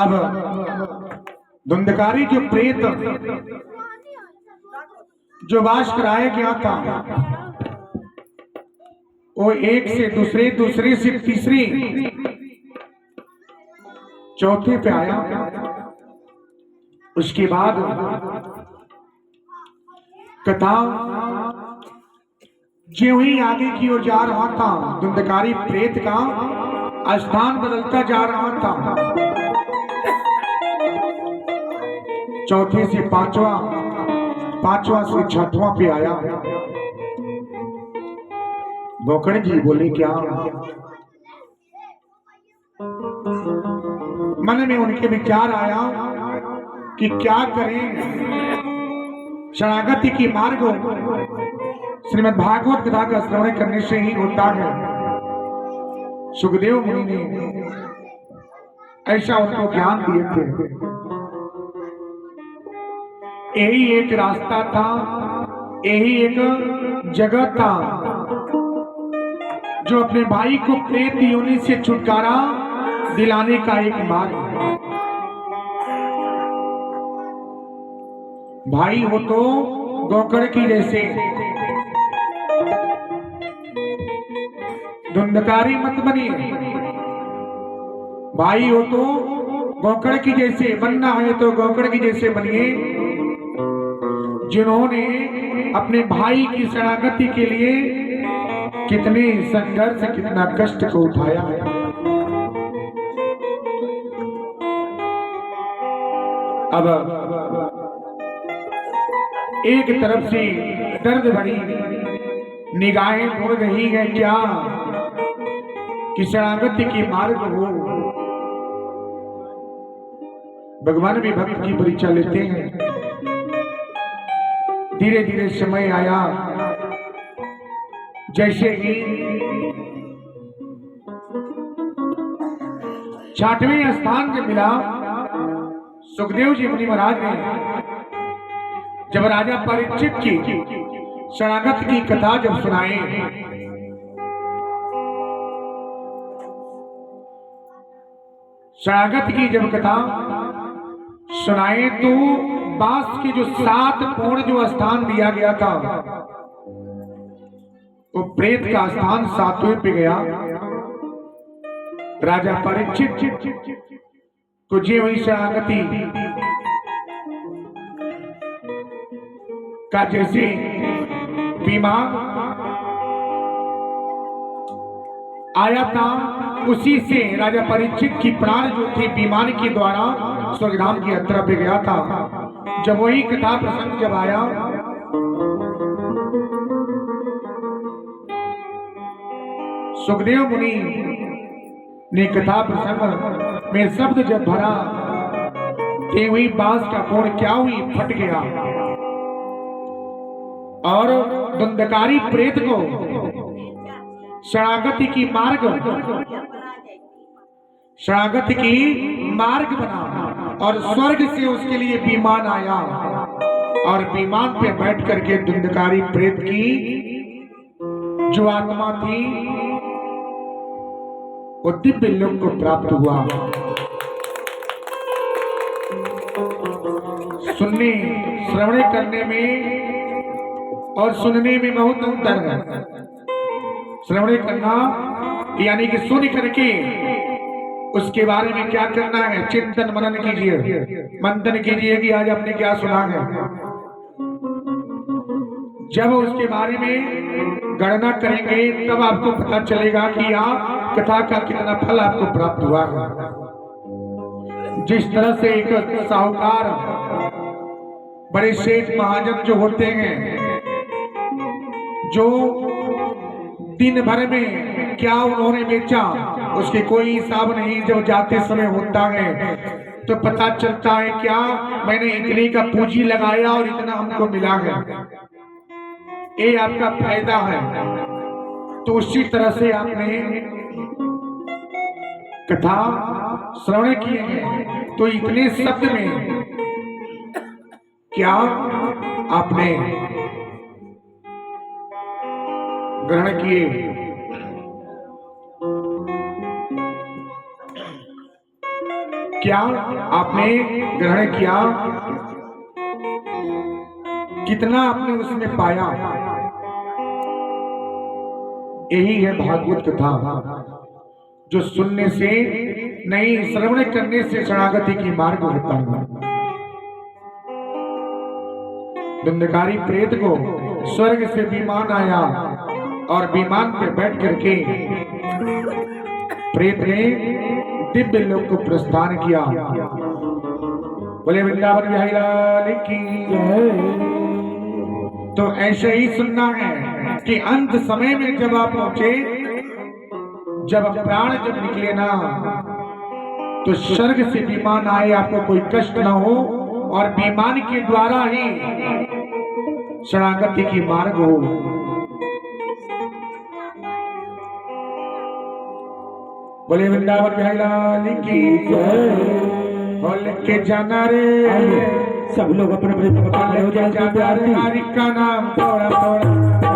अब धुंधकारी जो प्रेत जो वास कराया गया था, वो एक से दूसरे, दूसरे से तीसरी, चौथे पे आया। उसके बाद कथा ज्यों ही आगे की ओर जा रहा था, धुंधकारी प्रेत का स्थान बदलता जा रहा था। चौथे से पांचवा, पांचवा से छठवां पे आया। बोकड़ जी बोले क्या? मन में उनके विचार आया कि क्या करें। शरणागति की मार्ग श्रीमद् भागवत कथा का श्रवण करने से ही होता है। सुखदेव मुनि ने ऐसा उनको ज्ञान दिए थे। यही एक रास्ता था, यही एक जगह था जो अपने भाई को प्रेत योनि से छुटकारा दिलाने का एक मार्ग। भाई हो तो गोकर्ण की जैसे, धुंधकारी मत बनिए। भाई हो तो गोकर्ण की जैसे बनना है, तो गोकर्ण की जैसे बनिए, जिन्होंने अपने भाई की शरणागति के लिए कितने संघर्ष, कितना कष्ट को उठाया है। अब एक तरफ से दर्द भरी निगाहें ढूंढ रही है क्या कि शरणागति की मार्ग हो। भगवान भी भक्त की परीक्षा लेते हैं। धीरे धीरे समय आया, जैसे ही 6वें स्थान जब मिला, सुखदेव जी मुनि महाराज ने जब राजा परीक्षित की शरणागत की कथा जब सुनाए, शरणागत की जब कथा सुनाए, तो बांस के जो 7 पूर्ण जो स्थान दिया गया था, वो प्रेत का स्थान 7वें पे गया। राजा परीक्षित को जी हुई शरणागति का जैसे बीमार आया था, उसी से राजा परीक्षित की प्राण जो थी बीमारी के द्वारा स्वर्गधाम की यात्रा पे गया था। जब वही कथा प्रसंग जब आया, सुखदेव मुनि ने कथा प्रसंग में शब्द जब भरा, ते हुई बांस का कोण क्या हुई, फट गया और धुंधकारी प्रेत को शरणागति की मार्ग, शरणागति की मार्ग बना और स्वर्ग से उसके लिए विमान आया और विमान पे बैठ करके धुंधकारी प्रेत की जो आत्मा थी वो दिव्य लोक को प्राप्त हुआ। सुनने श्रवण करने में और सुनने में बहुत अंतर है। श्रवण करना यानी कि सुन करके उसके बारे में क्या करना है, चिंतन मनन कीजिए, मंथन कीजिए कि आज आपने क्या सुना है। जब उसके बारे में गणना करेंगे तब आपको पता चलेगा कि आप कथा का कितना फल आपको प्राप्त हुआ है। जिस तरह से एक साहूकार, बड़े सेठ महाजन जो होते हैं, जो दिन भर में क्या उन्होंने बेचा उसके कोई हिसाब नहीं, जब जाते समय होता है तो पता चलता है क्या मैंने इतने का पूंजी लगाया और इतना हमको मिला है, ये आपका फायदा है। तो उसी तरह से आपने कथा श्रवण किए हैं, तो इतने शब्द में क्या आपने ग्रहण किए। क्या आपने ग्रहण किया, कितना आपने उसमें पाया। यही है भागवत कथा, जो सुनने से नहीं श्रवण करने से शरणागति की मार्ग होता है। धुंधकारी प्रेत को स्वर्ग से विमान आया और विमान पर बैठ करके प्रेत ने दिव्य लोक को प्रस्थान किया। बोले वृंदावन बिहारी लाल की जय। तो ऐसे ही सुनना है कि अंत समय में जब आप पहुंचे, जब प्राण जब निकले ना, तो स्वर्ग से विमान आए, आपको कोई कष्ट ना हो और विमान के द्वारा ही शरणागति की मार्ग हो। बोले वृंदावन बिहारी लाल की जय। बोल के जाना रे, सब लोग अपने अपने का नाम थोड़ा थोड़ा